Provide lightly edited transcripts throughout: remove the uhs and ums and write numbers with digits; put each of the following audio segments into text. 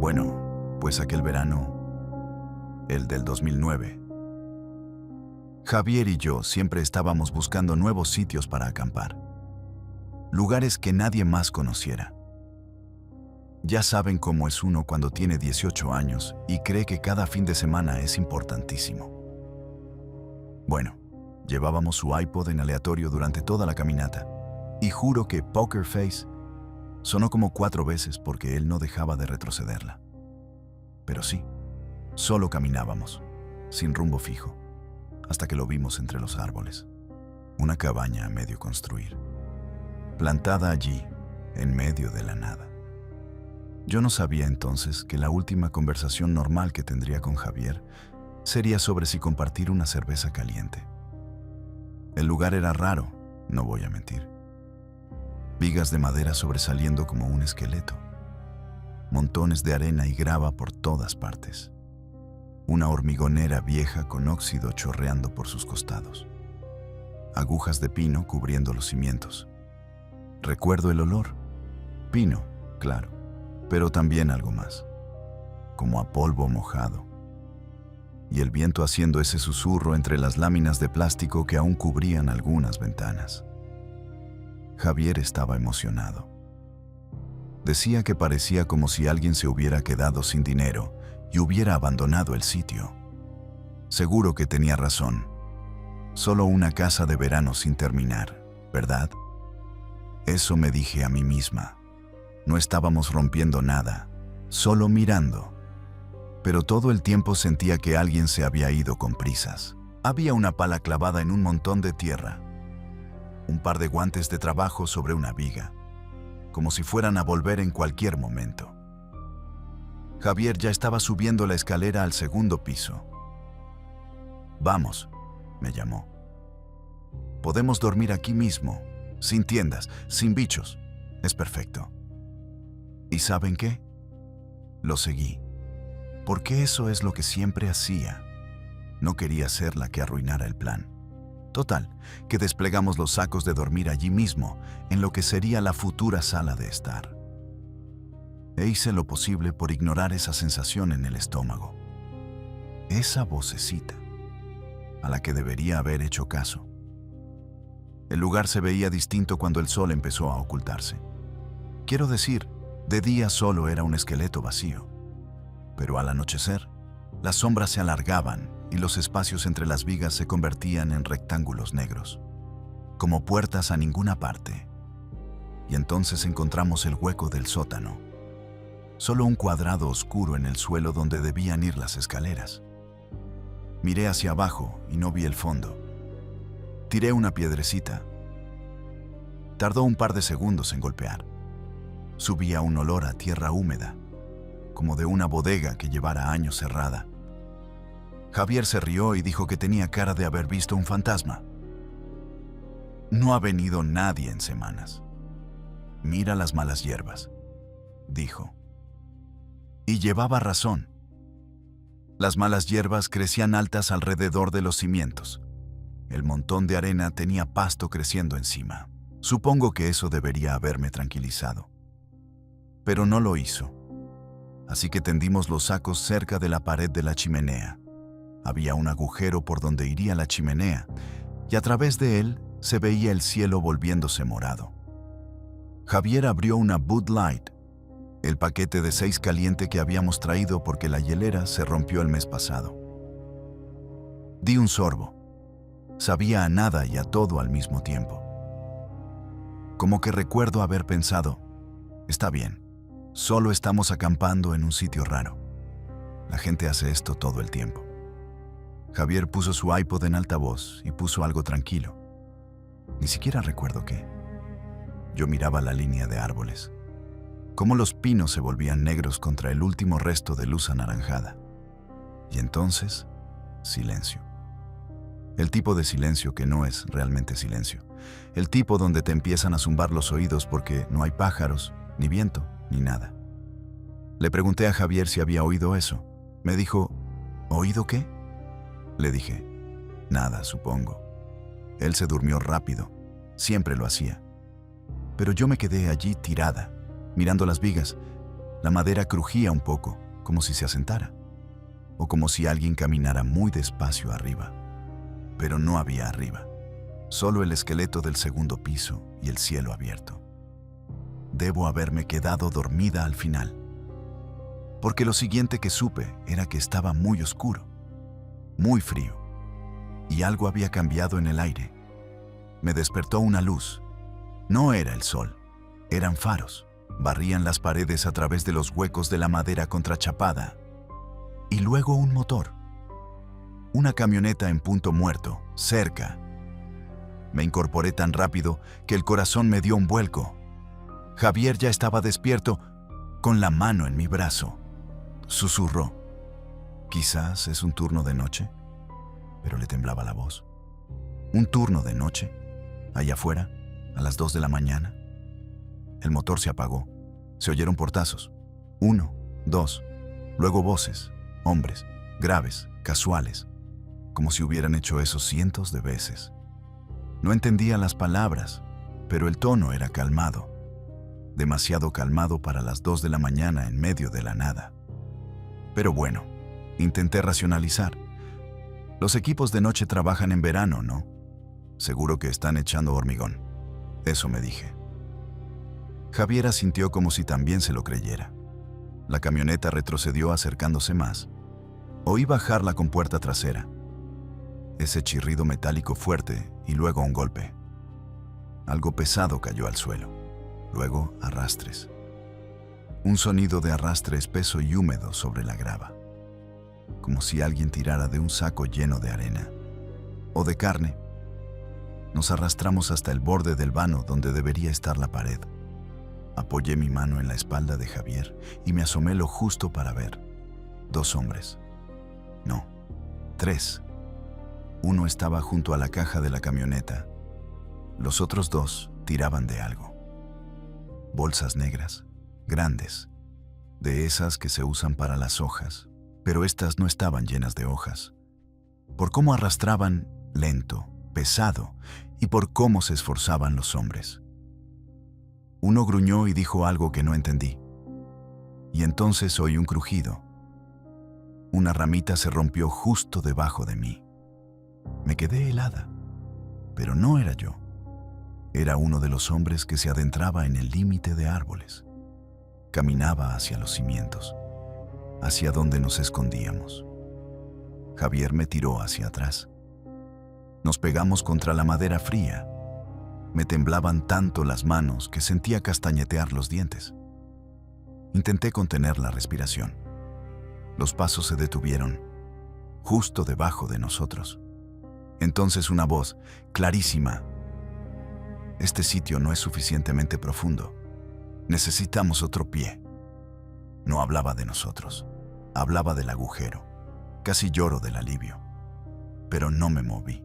Bueno, pues aquel verano, el del 2009, Javier y yo siempre estábamos buscando nuevos sitios para acampar, lugares que nadie más conociera. Ya saben cómo es uno cuando tiene 18 años y cree que cada fin de semana es importantísimo. Bueno, llevábamos su iPod en aleatorio durante toda la caminata, y juro que Poker Face sonó como 4 veces porque él no dejaba de retrocederla. Pero sí, solo caminábamos, sin rumbo fijo, hasta que lo vimos entre los árboles. Una cabaña a medio construir, plantada allí, en medio de la nada. Yo no sabía entonces que la última conversación normal que tendría con Javier sería sobre si compartir una cerveza caliente. El lugar era raro, no voy a mentir. Vigas de madera sobresaliendo como un esqueleto. Montones de arena y grava por todas partes. Una hormigonera vieja con óxido chorreando por sus costados. Agujas de pino cubriendo los cimientos. Recuerdo el olor. Pino, claro, pero también algo más. Como a polvo mojado. Y el viento haciendo ese susurro entre las láminas de plástico que aún cubrían algunas ventanas. Javier estaba emocionado. Decía que parecía como si alguien se hubiera quedado sin dinero y hubiera abandonado el sitio. Seguro que tenía razón. Solo una casa de verano sin terminar, ¿verdad? Eso me dije a mí misma. No estábamos rompiendo nada, solo mirando. Pero todo el tiempo sentía que alguien se había ido con prisas. Había una pala clavada en un montón de tierra. Un par de guantes de trabajo sobre una viga, como si fueran a volver en cualquier momento. Javier ya estaba subiendo la escalera al segundo piso. «Vamos», me llamó. «Podemos dormir aquí mismo, sin tiendas, sin bichos. Es perfecto». ¿Y saben qué? Lo seguí, porque eso es lo que siempre hacía. No quería ser la que arruinara el plan. Total, que desplegamos los sacos de dormir allí mismo, en lo que sería la futura sala de estar. E hice lo posible por ignorar esa sensación en el estómago. Esa vocecita, a la que debería haber hecho caso. El lugar se veía distinto cuando el sol empezó a ocultarse. Quiero decir, de día solo era un esqueleto vacío. Pero al anochecer, las sombras se alargaban y los espacios entre las vigas se convertían en rectángulos negros, como puertas a ninguna parte. Y entonces encontramos el hueco del sótano. Solo un cuadrado oscuro en el suelo donde debían ir las escaleras. Miré hacia abajo y no vi el fondo. Tiré una piedrecita. Tardó un par de segundos en golpear. Subía un olor a tierra húmeda, como de una bodega que llevara años cerrada. Javier se rió y dijo que tenía cara de haber visto un fantasma. «No ha venido nadie en semanas. Mira las malas hierbas», dijo. Y llevaba razón. Las malas hierbas crecían altas alrededor de los cimientos. El montón de arena tenía pasto creciendo encima. Supongo que eso debería haberme tranquilizado. Pero no lo hizo. Así que tendimos los sacos cerca de la pared de la chimenea. Había un agujero por donde iría la chimenea, y a través de él se veía el cielo volviéndose morado. Javier abrió una Bud Light, el paquete de 6 caliente que habíamos traído porque la hielera se rompió el mes pasado. Di un sorbo. Sabía a nada y a todo al mismo tiempo. Como que recuerdo haber pensado, está bien, solo estamos acampando en un sitio raro. La gente hace esto todo el tiempo. Javier puso su iPod en altavoz y puso algo tranquilo. Ni siquiera recuerdo qué. Yo miraba la línea de árboles. Cómo los pinos se volvían negros contra el último resto de luz anaranjada. Y entonces, silencio. El tipo de silencio que no es realmente silencio. El tipo donde te empiezan a zumbar los oídos porque no hay pájaros, ni viento, ni nada. Le pregunté a Javier si había oído eso. Me dijo, ¿oído qué? Le dije, nada, supongo. Él se durmió rápido, siempre lo hacía. Pero yo me quedé allí tirada, mirando las vigas, La madera crujía un poco, como si se asentara, o como si alguien caminara muy despacio arriba. Pero no había arriba, solo el esqueleto del segundo piso y el cielo abierto. Debo haberme quedado dormida al final, porque lo siguiente que supe era que estaba muy oscuro, muy frío, y algo había cambiado en el aire. Me despertó una luz. No era el sol, eran faros. Barrían las paredes a través de los huecos de la madera contrachapada. Y luego un motor. Una camioneta en punto muerto, cerca. Me incorporé tan rápido que el corazón me dio un vuelco. Javier ya estaba despierto, con la mano en mi brazo. Susurró. Quizás es un turno de noche, pero le temblaba la voz. Un turno de noche, allá afuera, a las 2 de la mañana. El motor se apagó. Se oyeron portazos. 1, 2, luego voces, hombres, graves, casuales, como si hubieran hecho eso cientos de veces. No entendía las palabras, pero el tono era calmado. Demasiado calmado para las 2 de la mañana en medio de la nada. Pero bueno, intenté racionalizar. Los equipos de noche trabajan en verano, ¿no? Seguro que están echando hormigón. Eso me dije. Javier asintió como si también se lo creyera. La camioneta retrocedió acercándose más. Oí bajar la compuerta trasera. Ese chirrido metálico fuerte y luego un golpe. Algo pesado cayó al suelo. Luego arrastres. Un sonido de arrastre espeso y húmedo sobre la grava. Como si alguien tirara de un saco lleno de arena. O de carne. Nos arrastramos hasta el borde del vano donde debería estar la pared. Apoyé mi mano en la espalda de Javier y me asomé lo justo para ver. 2 hombres. No, 3. Uno estaba junto a la caja de la camioneta. Los otros 2 tiraban de algo. Bolsas negras, grandes, de esas que se usan para las hojas, pero estas no estaban llenas de hojas. Por cómo arrastraban, lento, pesado, y por cómo se esforzaban los hombres. Uno gruñó y dijo algo que no entendí. Y entonces oí un crujido. Una ramita se rompió justo debajo de mí. Me quedé helada, pero no era yo. Era uno de los hombres que se adentraba en el límite de árboles. Caminaba hacia los cimientos, hacia donde nos escondíamos. Javier me tiró hacia atrás. Nos pegamos contra la madera fría. Me temblaban tanto las manos que sentía castañetear los dientes. Intenté contener la respiración. Los pasos se detuvieron, justo debajo de nosotros. Entonces una voz, clarísima. Este sitio no es suficientemente profundo. Necesitamos otro pie. No hablaba de nosotros. Hablaba del agujero. Casi lloro del alivio. Pero no me moví.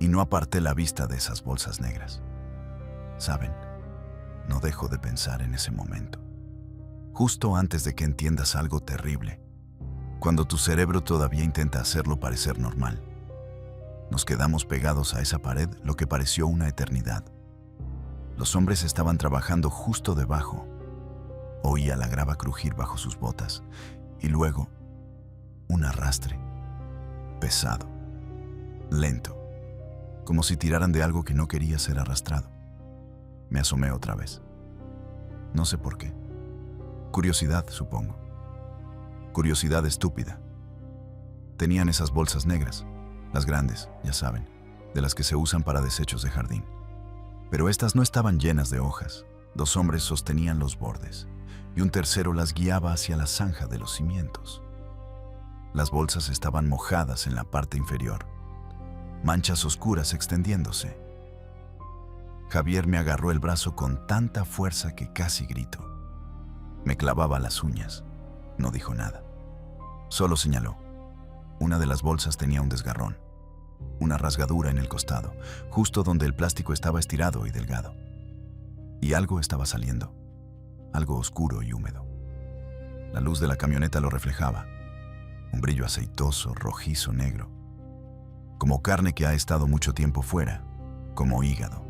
Y no aparté la vista de esas bolsas negras. ¿Saben? No dejo de pensar en ese momento. Justo antes de que entiendas algo terrible. Cuando tu cerebro todavía intenta hacerlo parecer normal. Nos quedamos pegados a esa pared lo que pareció una eternidad. Los hombres estaban trabajando justo debajo. Oía la grava crujir bajo sus botas. Y luego, un arrastre. Pesado. Lento. Como si tiraran de algo que no quería ser arrastrado. Me asomé otra vez. No sé por qué. Curiosidad, supongo. Curiosidad estúpida. Tenían esas bolsas negras, las grandes, ya saben, de las que se usan para desechos de jardín. Pero estas no estaban llenas de hojas. 2 hombres sostenían los bordes, y un tercero las guiaba hacia la zanja de los cimientos. Las bolsas estaban mojadas en la parte inferior. Manchas oscuras extendiéndose. Javier me agarró el brazo con tanta fuerza que casi grito. Me clavaba las uñas. No dijo nada. Solo señaló. Una de las bolsas tenía un desgarrón, una rasgadura en el costado, justo donde el plástico estaba estirado y delgado. Y algo estaba saliendo, algo oscuro y húmedo. La luz de la camioneta lo reflejaba, un brillo aceitoso, rojizo, negro. Como carne que ha estado mucho tiempo fuera, como hígado.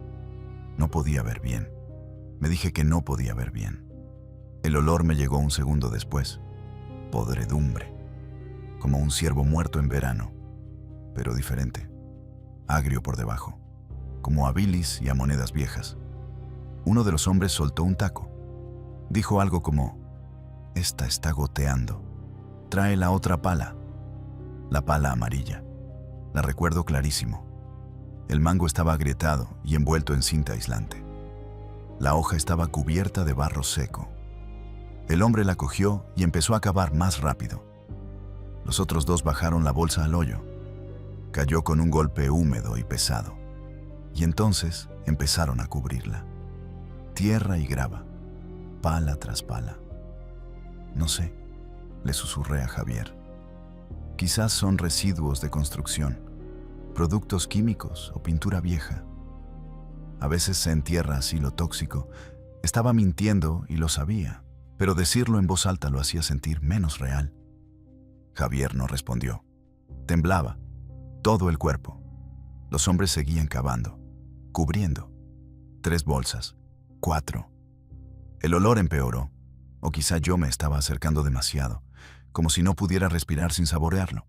No podía ver bien. Me dije que no podía ver bien. El olor me llegó un segundo después. Podredumbre. Como un ciervo muerto en verano, pero diferente. Agrio por debajo, como a bilis y a monedas viejas. Uno de los hombres soltó un taco. Dijo algo como: «Esta está goteando. Trae la otra pala». La pala amarilla. La recuerdo clarísimo. El mango estaba agrietado y envuelto en cinta aislante. La hoja estaba cubierta de barro seco. El hombre la cogió y empezó a cavar más rápido. Los otros dos bajaron la bolsa al hoyo. Cayó con un golpe húmedo y pesado. Y entonces empezaron a cubrirla. Tierra y grava, pala tras pala. No sé, le susurré a Javier. Quizás son residuos de construcción, productos químicos o pintura vieja. A veces se entierra así lo tóxico. Estaba mintiendo y lo sabía, pero decirlo en voz alta lo hacía sentir menos real. Javier no respondió. Temblaba, todo el cuerpo. Los hombres seguían cavando, cubriendo. 3 bolsas, 4. El olor empeoró, o quizá yo me estaba acercando demasiado, como si no pudiera respirar sin saborearlo.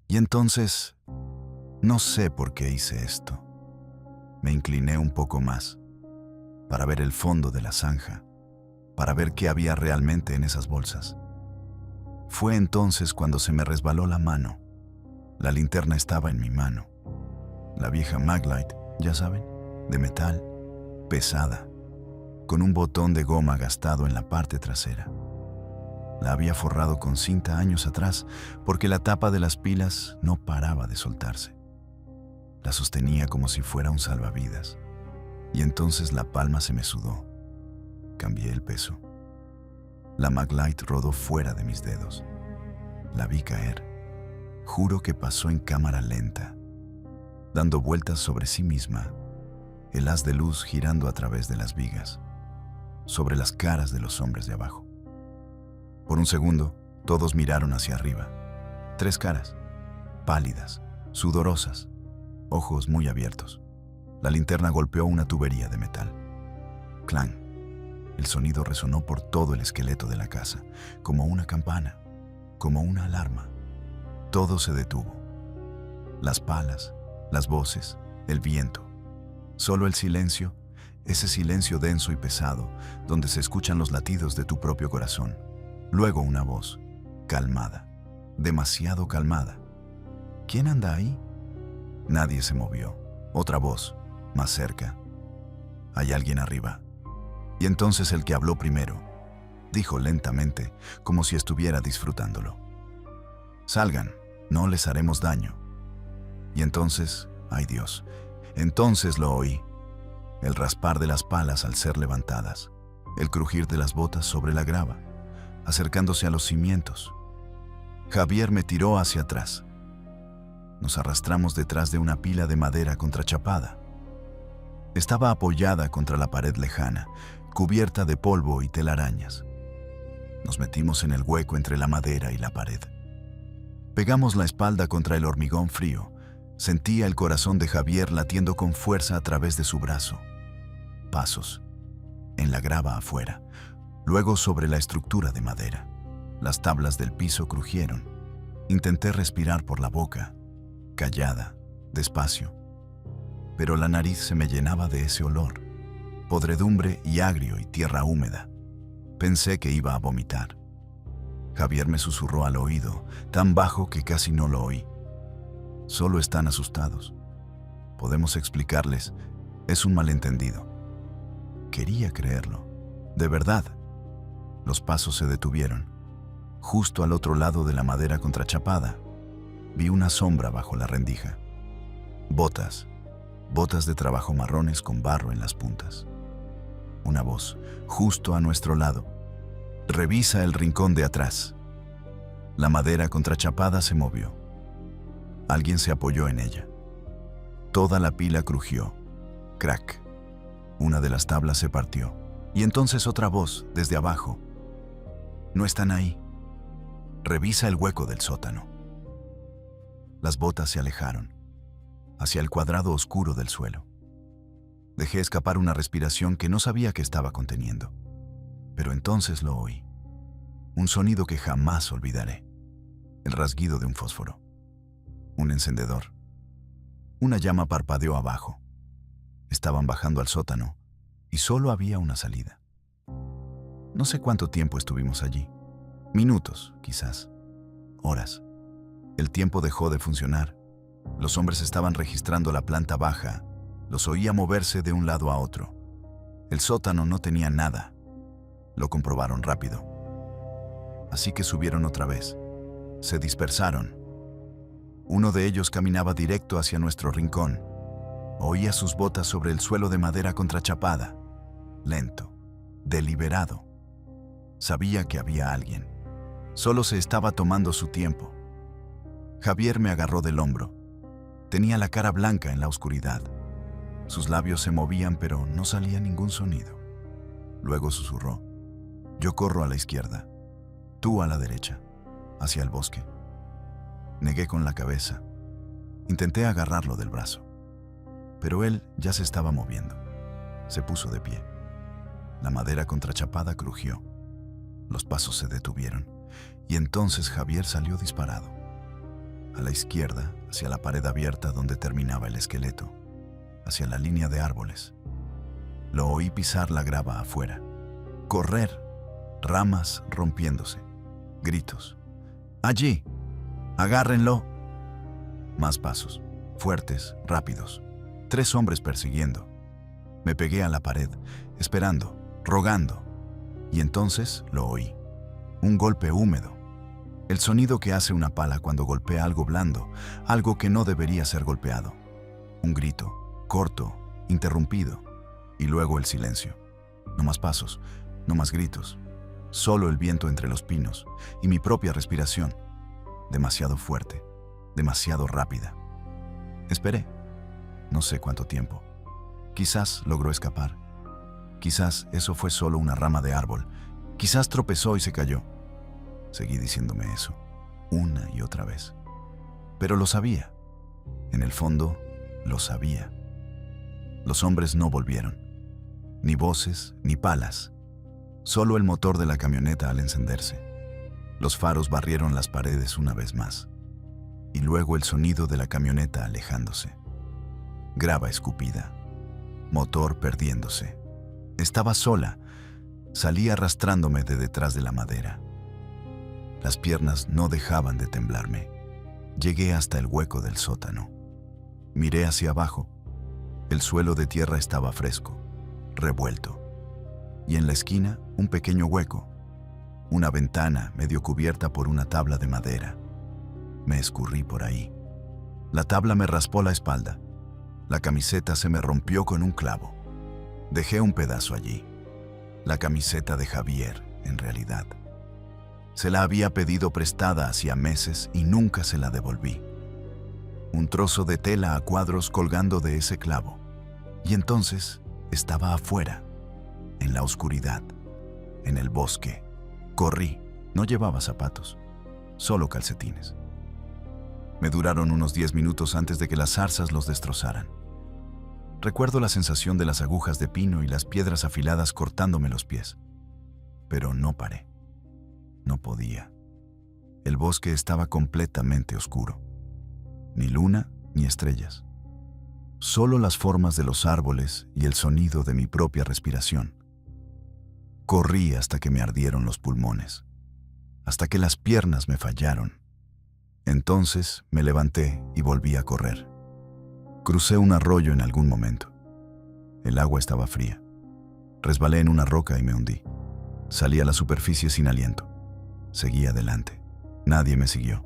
Y entonces, no sé por qué hice esto. Me incliné un poco más, para ver el fondo de la zanja, para ver qué había realmente en esas bolsas. Fue entonces cuando se me resbaló la mano. La linterna estaba en mi mano. La vieja Maglite, ya saben, de metal, pesada, con un botón de goma gastado en la parte trasera. La había forrado con cinta años atrás porque la tapa de las pilas no paraba de soltarse. La sostenía como si fuera un salvavidas. Y entonces la palma se me sudó. Cambié el peso. La Maglite rodó fuera de mis dedos. La vi caer. Juro que pasó en cámara lenta, dando vueltas sobre sí misma, el haz de luz girando a través de las vigas, sobre las caras de los hombres de abajo. Por un segundo, todos miraron hacia arriba. 3 caras, pálidas, sudorosas, ojos muy abiertos. La linterna golpeó una tubería de metal. Clang. El sonido resonó por todo el esqueleto de la casa, como una campana, como una alarma. Todo se detuvo. Las palas, las voces, el viento. Solo el silencio, ese silencio denso y pesado, donde se escuchan los latidos de tu propio corazón. Luego una voz, calmada, demasiado calmada. ¿Quién anda ahí? Nadie se movió. Otra voz, más cerca. Hay alguien arriba. Y entonces el que habló primero, dijo lentamente, como si estuviera disfrutándolo: «Salgan, no les haremos daño». Y entonces, ¡ay Dios!, entonces lo oí. El raspar de las palas al ser levantadas, el crujir de las botas sobre la grava, acercándose a los cimientos. Javier me tiró hacia atrás. Nos arrastramos detrás de una pila de madera contrachapada. Estaba apoyada contra la pared lejana, cubierta de polvo y telarañas. Nos metimos en el hueco entre la madera y la pared. Pegamos la espalda contra el hormigón frío. Sentía el corazón de Javier latiendo con fuerza a través de su brazo. Pasos. En la grava afuera. Luego sobre la estructura de madera. Las tablas del piso crujieron. Intenté respirar por la boca, callada, despacio. Pero la nariz se me llenaba de ese olor. Podredumbre y agrio y tierra húmeda. Pensé que iba a vomitar. Javier me susurró al oído, tan bajo que casi no lo oí: «Solo están asustados. Podemos explicarles. Es un malentendido». Quería creerlo. De verdad. Los pasos se detuvieron. Justo al otro lado de la madera contrachapada, vi una sombra bajo la rendija. Botas. Botas de trabajo marrones con barro en las puntas. Una voz, justo a nuestro lado: «Revisa el rincón de atrás». La madera contrachapada se movió. Alguien se apoyó en ella. Toda la pila crujió. Crack. Una de las tablas se partió. Y entonces otra voz, desde abajo: «No están ahí. Revisa el hueco del sótano». Las botas se alejaron, hacia el cuadrado oscuro del suelo. Dejé escapar una respiración que no sabía que estaba conteniendo. Pero entonces lo oí. Un sonido que jamás olvidaré. El rasguido de un fósforo. Un encendedor. Una llama parpadeó abajo. Estaban bajando al sótano y solo había una salida. No sé cuánto tiempo estuvimos allí. Minutos, quizás. Horas. El tiempo dejó de funcionar. Los hombres estaban registrando la planta baja. Los oía moverse de un lado a otro. El sótano no tenía nada. Lo comprobaron rápido. Así que subieron otra vez. Se dispersaron. Uno de ellos caminaba directo hacia nuestro rincón. Oía sus botas sobre el suelo de madera contrachapada. Lento, deliberado. Sabía que había alguien. Solo se estaba tomando su tiempo. Javier me agarró del hombro. Tenía la cara blanca en la oscuridad. Sus labios se movían, pero no salía ningún sonido. Luego susurró: yo corro a la izquierda, tú a la derecha, hacia el bosque. Negué con la cabeza. Intenté agarrarlo del brazo, pero él ya se estaba moviendo. Se puso de pie. La madera contrachapada crujió. Los pasos se detuvieron, y entonces Javier salió disparado. A la izquierda, hacia la pared abierta donde terminaba el esqueleto, hacia la línea de árboles. Lo oí pisar la grava afuera, correr, ramas rompiéndose, gritos. ¡Allí! ¡Agárrenlo! Más pasos, fuertes, rápidos. 3 hombres persiguiendo. Me pegué a la pared, esperando, rogando. Y entonces lo oí. Un golpe húmedo. El sonido que hace una pala cuando golpea algo blando, algo que no debería ser golpeado. Un grito, corto, interrumpido. Y luego el silencio. No más pasos, no más gritos. Solo el viento entre los pinos y mi propia respiración. Demasiado fuerte, demasiado rápida. Esperé. No sé cuánto tiempo. Quizás logró escapar. Quizás eso fue solo una rama de árbol. Quizás tropezó y se cayó. Seguí diciéndome eso, una y otra vez. Pero lo sabía. En el fondo, lo sabía. Los hombres no volvieron. Ni voces, ni palas. Solo el motor de la camioneta al encenderse. Los faros barrieron las paredes una vez más. Y luego el sonido de la camioneta alejándose. Grava escupida. Motor perdiéndose. Estaba sola. Salí arrastrándome de detrás de la madera. Las piernas no dejaban de temblarme. Llegué hasta el hueco del sótano. Miré hacia abajo. El suelo de tierra estaba fresco, revuelto. Y en la esquina, un pequeño hueco. Una ventana medio cubierta por una tabla de madera. Me escurrí por ahí. La tabla me raspó la espalda. La camiseta se me rompió con un clavo. Dejé un pedazo allí. La camiseta de Javier, en realidad. Se la había pedido prestada hacía meses y nunca se la devolví. Un trozo de tela a cuadros colgando de ese clavo. Y entonces estaba afuera, en la oscuridad, en el bosque. Corrí, no llevaba zapatos, solo calcetines. Me duraron unos 10 minutos antes de que las zarzas los destrozaran. Recuerdo la sensación de las agujas de pino y las piedras afiladas cortándome los pies. Pero no paré. No podía. El bosque estaba completamente oscuro. Ni luna ni estrellas. Solo las formas de los árboles y el sonido de mi propia respiración. Corrí hasta que me ardieron los pulmones, hasta que las piernas me fallaron. Entonces me levanté y volví a correr. Crucé un arroyo en algún momento. El agua estaba fría. Resbalé en una roca y me hundí. Salí a la superficie sin aliento. Seguí adelante. Nadie me siguió.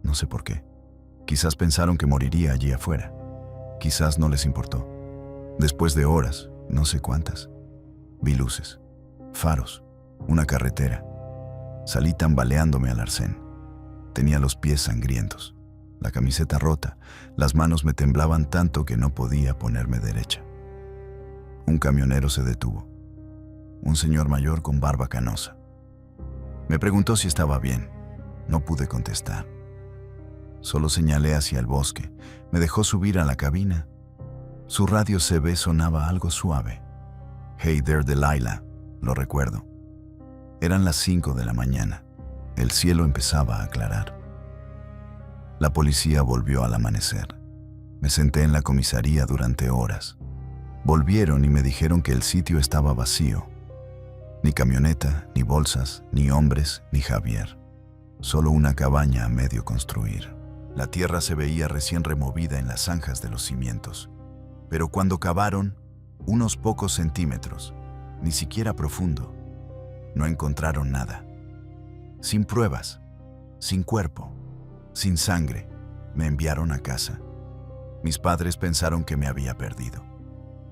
No sé por qué. Quizás pensaron que moriría allí afuera. Quizás no les importó. Después de horas, no sé cuántas, vi luces, faros, una carretera. Salí tambaleándome al arcén. Tenía los pies sangrientos, la camiseta rota, las manos me temblaban tanto que no podía ponerme derecha. Un camionero se detuvo. Un señor mayor con barba canosa. Me preguntó si estaba bien. No pude contestar. Solo señalé hacia el bosque. Me dejó subir a la cabina. Su radio CB sonaba algo suave. Hey there, Delilah, lo recuerdo. Eran las 5 de la mañana. El cielo empezaba a aclarar. La policía volvió al amanecer. Me senté en la comisaría durante horas. Volvieron y me dijeron que el sitio estaba vacío. Ni camioneta, ni bolsas, ni hombres, ni Javier. Solo una cabaña a medio construir. La tierra se veía recién removida en las zanjas de los cimientos. Pero cuando cavaron, unos pocos centímetros, ni siquiera profundo, no encontraron nada. Sin pruebas, sin cuerpo, sin sangre, me enviaron a casa. Mis padres pensaron que me había perdido,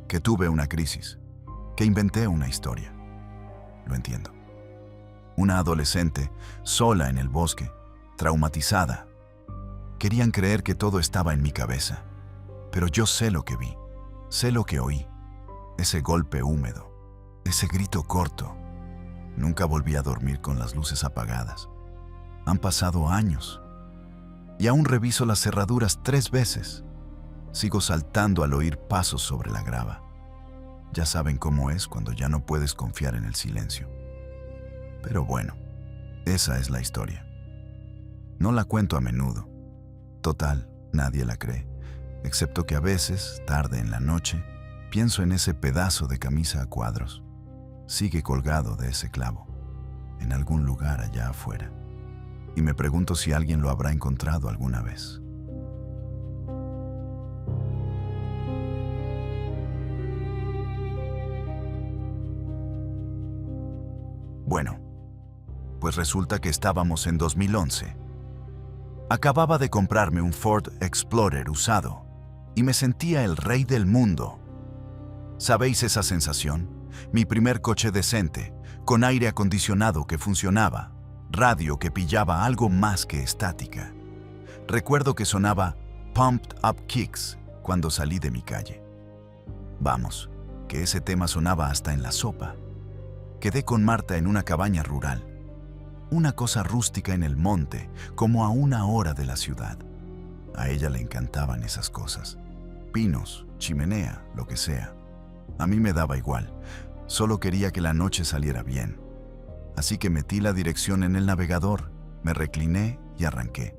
que tuve una crisis, que inventé una historia. Lo entiendo. Una adolescente, sola en el bosque, traumatizada. Querían creer que todo estaba en mi cabeza, pero yo sé lo que vi, sé lo que oí. Ese golpe húmedo, ese grito corto. Nunca volví a dormir con las luces apagadas. Han pasado años y aún reviso las cerraduras 3 veces. Sigo saltando al oír pasos sobre la grava. Ya saben cómo es cuando ya no puedes confiar en el silencio. Pero bueno, esa es la historia. No la cuento a menudo. Total, nadie la cree, excepto que a veces, tarde en la noche, pienso en ese pedazo de camisa a cuadros. Sigue colgado de ese clavo, en algún lugar allá afuera. Y me pregunto si alguien lo habrá encontrado alguna vez. Bueno, pues resulta que estábamos en 2011. Acababa de comprarme un Ford Explorer usado y me sentía el rey del mundo. ¿Sabéis esa sensación? Mi primer coche decente, con aire acondicionado que funcionaba, radio que pillaba algo más que estática. Recuerdo que sonaba Pumped Up Kicks cuando salí de mi calle. Vamos, que ese tema sonaba hasta en la sopa. Quedé con Marta en una cabaña rural, una cosa rústica en el monte, como a 1 hora de la ciudad. A ella le encantaban esas cosas. Pinos, chimenea, lo que sea. A mí me daba igual, solo quería que la noche saliera bien. Así que metí la dirección en el navegador, me recliné y arranqué.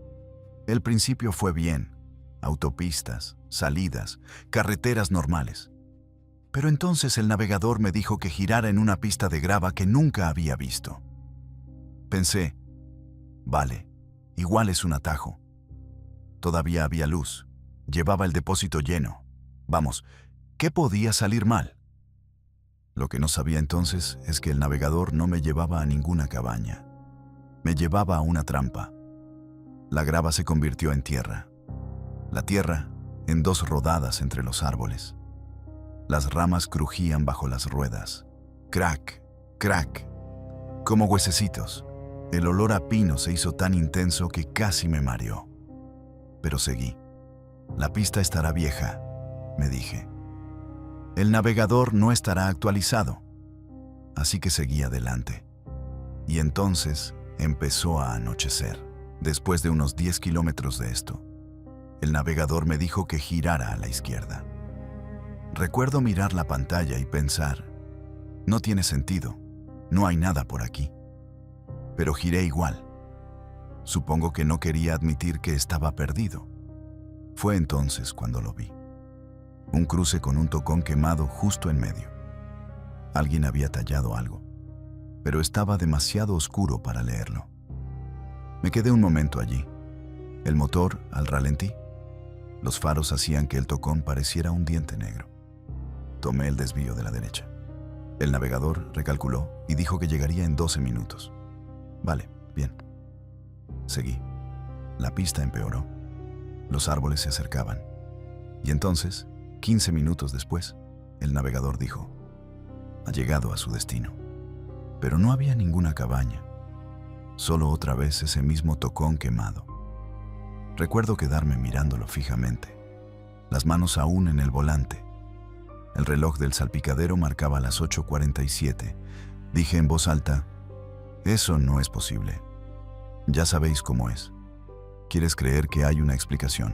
El principio fue bien, autopistas, salidas, carreteras normales. Pero entonces el navegador me dijo que girara en una pista de grava que nunca había visto. Pensé, vale, igual es un atajo. Todavía había luz, llevaba el depósito lleno. Vamos, ¿qué podía salir mal? Lo que no sabía entonces es que el navegador no me llevaba a ninguna cabaña. Me llevaba a una trampa. La grava se convirtió en tierra. La tierra en 2 rodadas entre los árboles. Las ramas crujían bajo las ruedas. Crack, crack, como huesecitos. El olor a pino se hizo tan intenso que casi me mareó. Pero seguí. La pista estará vieja, me dije. El navegador no estará actualizado. Así que seguí adelante. Y entonces empezó a anochecer. Después de unos 10 kilómetros de esto, el navegador me dijo que girara a la izquierda. Recuerdo mirar la pantalla y pensar, no tiene sentido, no hay nada por aquí. Pero giré igual. Supongo que no quería admitir que estaba perdido. Fue entonces cuando lo vi. Un cruce con un tocón quemado justo en medio. Alguien había tallado algo, pero estaba demasiado oscuro para leerlo. Me quedé un momento allí. El motor al ralentí. Los faros hacían que el tocón pareciera un diente negro. Tomé el desvío de la derecha. El navegador recalculó y dijo que llegaría en 12 minutos. Vale, bien. Seguí. La pista empeoró. Los árboles se acercaban. Y entonces, 15 minutos después, el navegador dijo, ha llegado a su destino. Pero no había ninguna cabaña. Solo otra vez ese mismo tocón quemado. Recuerdo quedarme mirándolo fijamente, las manos aún en el volante. El reloj del salpicadero marcaba las 8:47. Dije en voz alta, eso no es posible. Ya sabéis cómo es. Quieres creer que hay una explicación.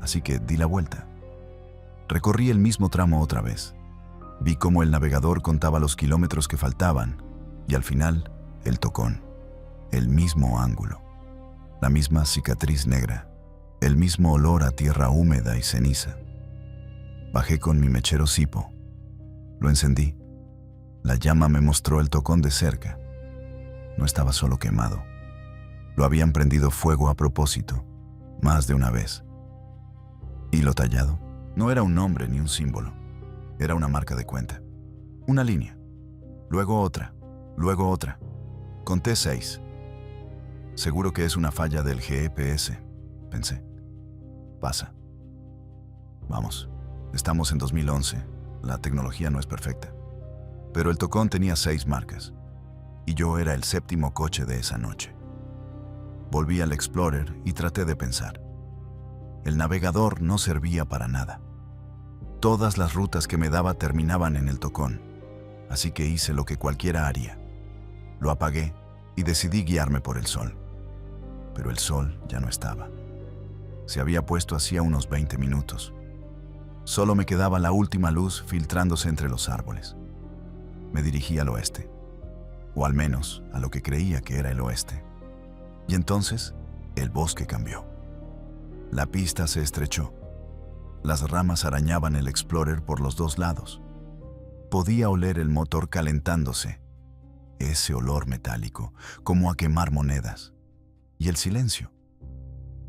Así que di la vuelta. Recorrí el mismo tramo otra vez. Vi cómo el navegador contaba los kilómetros que faltaban y al final El tocón, el mismo ángulo, la misma cicatriz negra, el mismo olor a tierra húmeda y ceniza. Bajé con mi mechero Zippo. Lo encendí. La llama me mostró el tocón de cerca. No estaba solo quemado. Lo habían prendido fuego a propósito, más de una vez. Y lo tallado no era un nombre ni un símbolo. Era una marca de cuenta. Una línea. Luego otra. Luego otra. Conté 6. Seguro que es una falla del GPS, pensé. Pasa. Vamos, estamos en 2011. La tecnología no es perfecta. Pero el tocón tenía 6 marcas. Y yo era el 7º coche de esa noche. Volví al Explorer y traté de pensar. El navegador no servía para nada. Todas las rutas que me daba terminaban en el tocón, así que hice lo que cualquiera haría. Lo apagué y decidí guiarme por el sol. Pero el sol ya no estaba. Se había puesto hacía unos 20 minutos. Solo me quedaba la última luz filtrándose entre los árboles. Me dirigí al oeste, o al menos a lo que creía que era el oeste. Y entonces, el bosque cambió. La pista se estrechó. Las ramas arañaban el Explorer por los 2 lados. Podía oler el motor calentándose, ese olor metálico, como a quemar monedas. Y el silencio.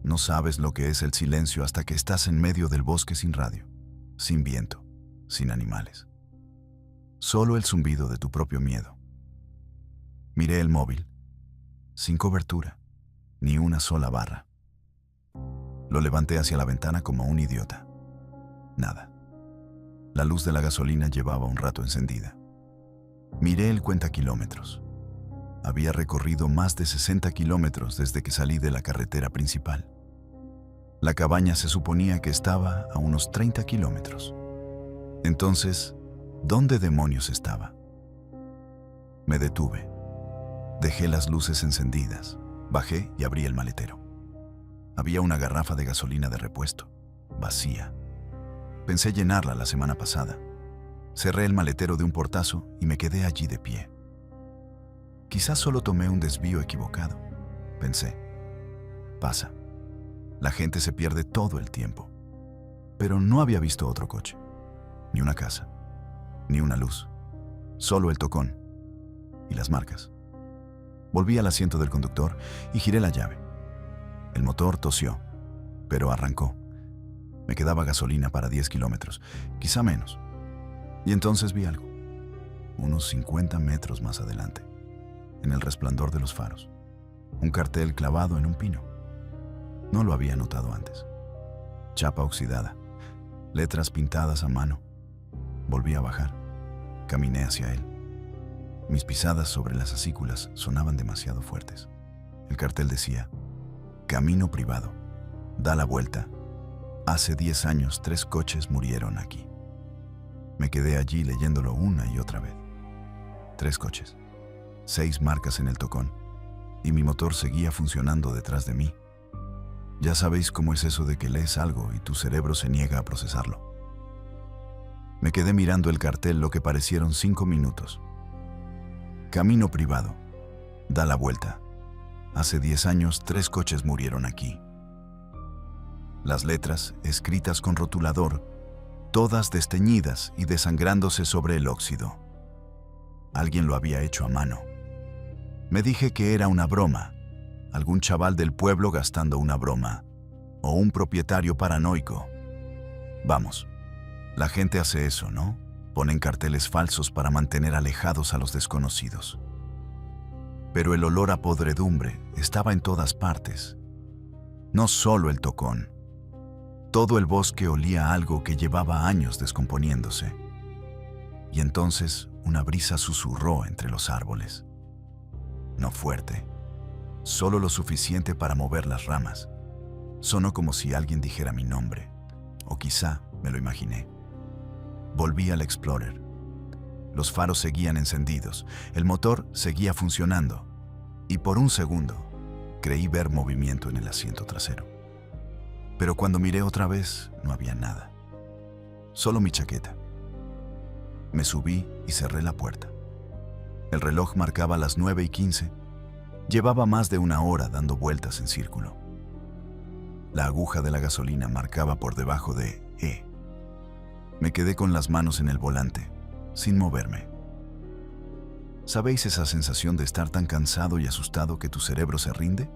No sabes lo que es el silencio hasta que estás en medio del bosque sin radio, sin viento, sin animales. Solo el zumbido de tu propio miedo. Miré el móvil. Sin cobertura, ni una sola barra. Lo levanté hacia la ventana como un idiota. Nada. La luz de la gasolina llevaba un rato encendida. Miré el cuentakilómetros. Había recorrido más de 60 kilómetros desde que salí de la carretera principal. La cabaña se suponía que estaba a unos 30 kilómetros. Entonces, ¿dónde demonios estaba? Me detuve. Dejé las luces encendidas. Bajé y abrí el maletero. Había una garrafa de gasolina de repuesto, vacía. Pensé llenarla la semana pasada. Cerré el maletero de un portazo y me quedé allí de pie. Quizás solo tomé un desvío equivocado, pensé. Pasa. La gente se pierde todo el tiempo. Pero no había visto otro coche, ni una casa, ni una luz. Solo el tocón y las marcas. Volví al asiento del conductor y giré la llave. El motor tosió, pero arrancó. Me quedaba gasolina para 10 kilómetros, quizá menos. Y entonces vi algo, unos 50 metros más adelante, en el resplandor de los faros. Un cartel clavado en un pino. No lo había notado antes. Chapa oxidada, letras pintadas a mano. Volví a bajar. Caminé hacia él. Mis pisadas sobre las acículas sonaban demasiado fuertes. El cartel decía: Camino privado. Da la vuelta. Hace 10 años 3 coches murieron aquí. Me quedé allí leyéndolo una y otra vez. 3 coches. 6 marcas en el tocón. Y mi motor seguía funcionando detrás de mí. Ya sabéis cómo es eso de que lees algo y tu cerebro se niega a procesarlo. Me quedé mirando el cartel lo que parecieron 5 minutos. Camino privado. Da la vuelta. Hace 10 años 3 coches murieron aquí. Las letras, escritas con rotulador, todas desteñidas y desangrándose sobre el óxido. Alguien lo había hecho a mano. Me dije que era una broma, algún chaval del pueblo gastando una broma, o un propietario paranoico. Vamos, la gente hace eso, ¿no? Ponen carteles falsos para mantener alejados a los desconocidos. Pero el olor a podredumbre estaba en todas partes. No solo el tocón. Todo el bosque olía a algo que llevaba años descomponiéndose. Y entonces una brisa susurró entre los árboles. No fuerte, solo lo suficiente para mover las ramas. Sonó como si alguien dijera mi nombre, o quizá me lo imaginé. Volví al Explorer. Los faros seguían encendidos, el motor seguía funcionando, y por un segundo creí ver movimiento en el asiento trasero. Pero cuando miré otra vez, no había nada. Solo mi chaqueta. Me subí y cerré la puerta. El reloj marcaba las 9:15. Llevaba más de una hora dando vueltas en círculo. La aguja de la gasolina marcaba por debajo de E. Me quedé con las manos en el volante, sin moverme. ¿Sabéis esa sensación de estar tan cansado y asustado que tu cerebro se rinde?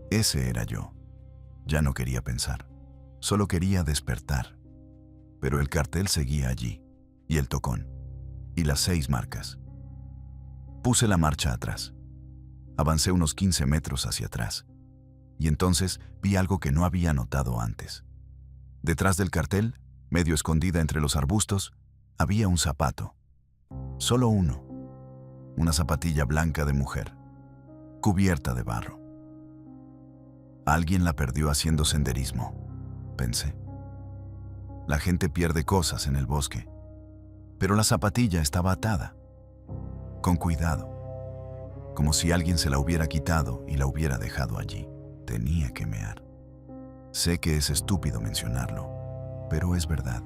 Ese era yo. Ya no quería pensar, solo quería despertar. Pero el cartel seguía allí, y el tocón, y las 6 marcas. Puse la marcha atrás. Avancé unos 15 metros hacia atrás, y entonces vi algo que no había notado antes. Detrás del cartel, medio escondida entre los arbustos, había un zapato. Solo uno. Una zapatilla blanca de mujer, cubierta de barro. Alguien la perdió haciendo senderismo, pensé. La gente pierde cosas en el bosque, pero la zapatilla estaba atada, con cuidado, como si alguien se la hubiera quitado y la hubiera dejado allí. Tenía que mear. Sé que es estúpido mencionarlo, pero es verdad.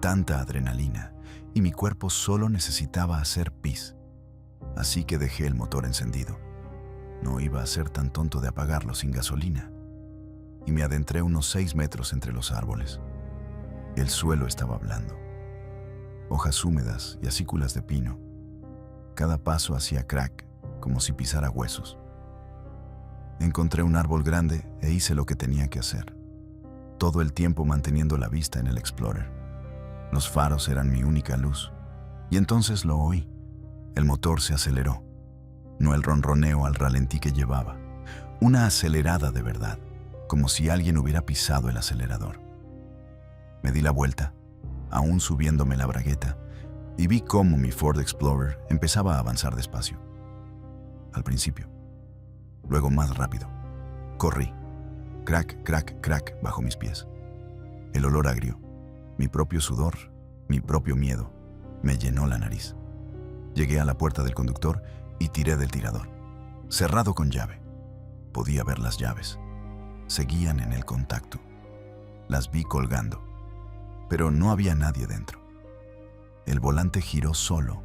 Tanta adrenalina y mi cuerpo solo necesitaba hacer pis. Así que dejé el motor encendido. No iba a ser tan tonto de apagarlo sin gasolina. Y me adentré unos 6 metros entre los árboles. El suelo estaba blando. Hojas húmedas y acículas de pino. Cada paso hacía crack, como si pisara huesos. Encontré un árbol grande e hice lo que tenía que hacer. Todo el tiempo manteniendo la vista en el Explorer. Los faros eran mi única luz. Y entonces lo oí. El motor se aceleró. No el ronroneo al ralentí que llevaba. Una acelerada de verdad, como si alguien hubiera pisado el acelerador. Me di la vuelta, aún subiéndome la bragueta, y vi cómo mi Ford Explorer empezaba a avanzar despacio. Al principio. Luego más rápido. Corrí. Crack, crack, crack bajo mis pies. El olor agrio, mi propio sudor, mi propio miedo, me llenó la nariz. Llegué a la puerta del conductor y tiré del tirador. Cerrado con llave. Podía ver las llaves. Seguían en el contacto. Las vi colgando. Pero no había nadie dentro. El volante giró solo.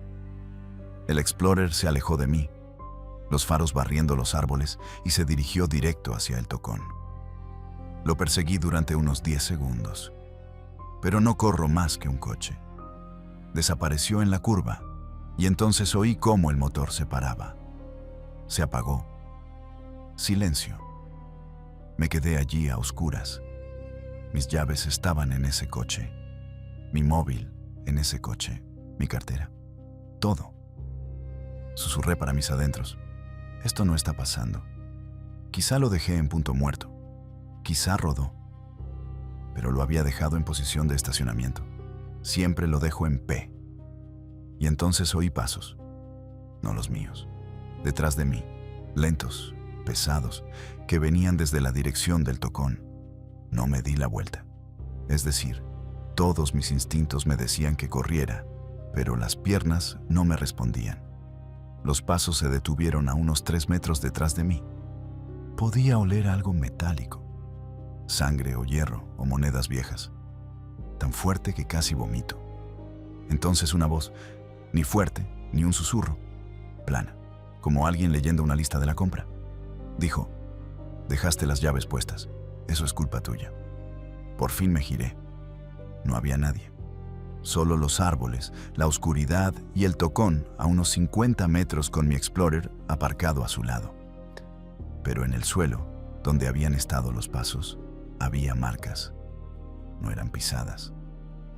El Explorer se alejó de mí, los faros barriendo los árboles, y se dirigió directo hacia el tocón. Lo perseguí durante unos 10 segundos. Pero no corro más que un coche. Desapareció en la curva, y entonces oí cómo el motor se paraba. Se apagó. Silencio. Me quedé allí a oscuras. Mis llaves estaban en ese coche. Mi móvil en ese coche. Mi cartera. Todo. Susurré para mis adentros. Esto no está pasando. Quizá lo dejé en punto muerto. Quizá rodó. Pero lo había dejado en posición de estacionamiento. Siempre lo dejo en P. Y entonces oí pasos. No los míos. Detrás de mí. Lentos, pesados, que venían desde la dirección del tocón. No me di la vuelta. Es decir, todos mis instintos me decían que corriera, pero las piernas no me respondían. Los pasos se detuvieron a unos 3 metros detrás de mí. Podía oler algo metálico. Sangre o hierro o monedas viejas. Tan fuerte que casi vomito. Entonces una voz, ni fuerte, ni un susurro, plana, como alguien leyendo una lista de la compra. Dijo, dejaste las llaves puestas, eso es culpa tuya. Por fin me giré. No había nadie. Solo los árboles, la oscuridad y el tocón a unos 50 metros con mi Explorer aparcado a su lado. Pero en el suelo, donde habían estado los pasos, había marcas. No eran pisadas,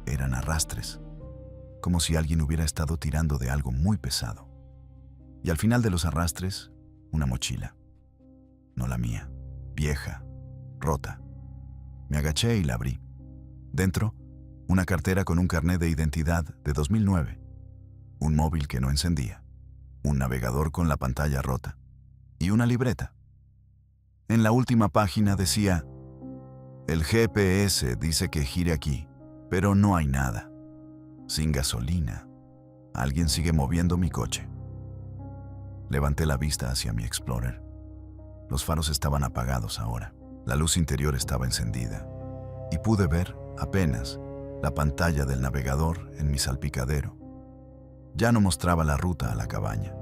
eran arrastres, como si alguien hubiera estado tirando de algo muy pesado. Y al final de los arrastres, una mochila. No la mía, vieja, rota. Me agaché y la abrí. Dentro, una cartera con un carnet de identidad de 2009, un móvil que no encendía, un navegador con la pantalla rota y una libreta. En la última página decía, el GPS dice que gire aquí, pero no hay nada. Sin gasolina, alguien sigue moviendo mi coche. Levanté la vista hacia mi Explorer. Los faros estaban apagados ahora. La luz interior estaba encendida y pude ver, apenas, la pantalla del navegador en mi salpicadero. Ya no mostraba la ruta a la cabaña.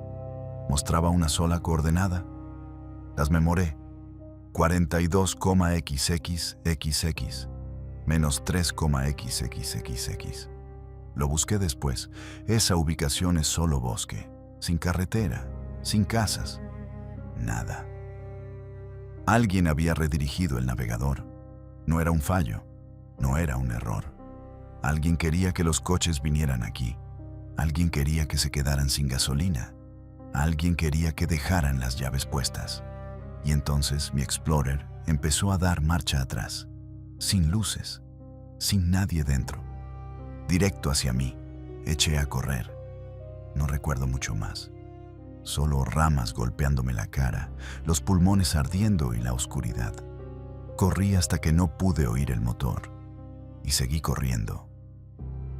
Mostraba una sola coordenada. Las memoré. 42,xxxx menos 3,xxxx. Lo busqué después. Esa ubicación es solo bosque, sin carretera, sin casas, nada. Alguien había redirigido el navegador. No era un fallo, no era un error. Alguien quería que los coches vinieran aquí. Alguien quería que se quedaran sin gasolina. Alguien quería que dejaran las llaves puestas. Y entonces mi Explorer empezó a dar marcha atrás, sin luces, sin nadie dentro. Directo hacia mí, eché a correr. No recuerdo mucho más. Solo ramas golpeándome la cara, los pulmones ardiendo y la oscuridad. Corrí hasta que no pude oír el motor. Y seguí corriendo.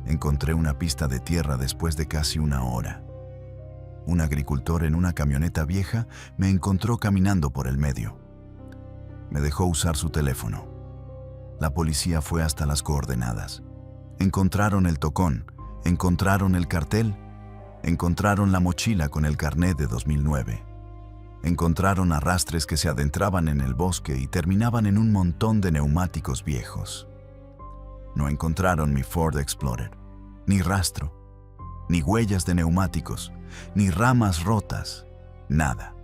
Encontré una pista de tierra después de casi una hora. Un agricultor en una camioneta vieja me encontró caminando por el medio. Me dejó usar su teléfono. La policía fue hasta las coordenadas. Encontraron el tocón, encontraron el cartel, encontraron la mochila con el carnet de 2009. Encontraron arrastres que se adentraban en el bosque y terminaban en un montón de neumáticos viejos. No encontraron mi Ford Explorer, ni rastro, ni huellas de neumáticos, ni ramas rotas, nada.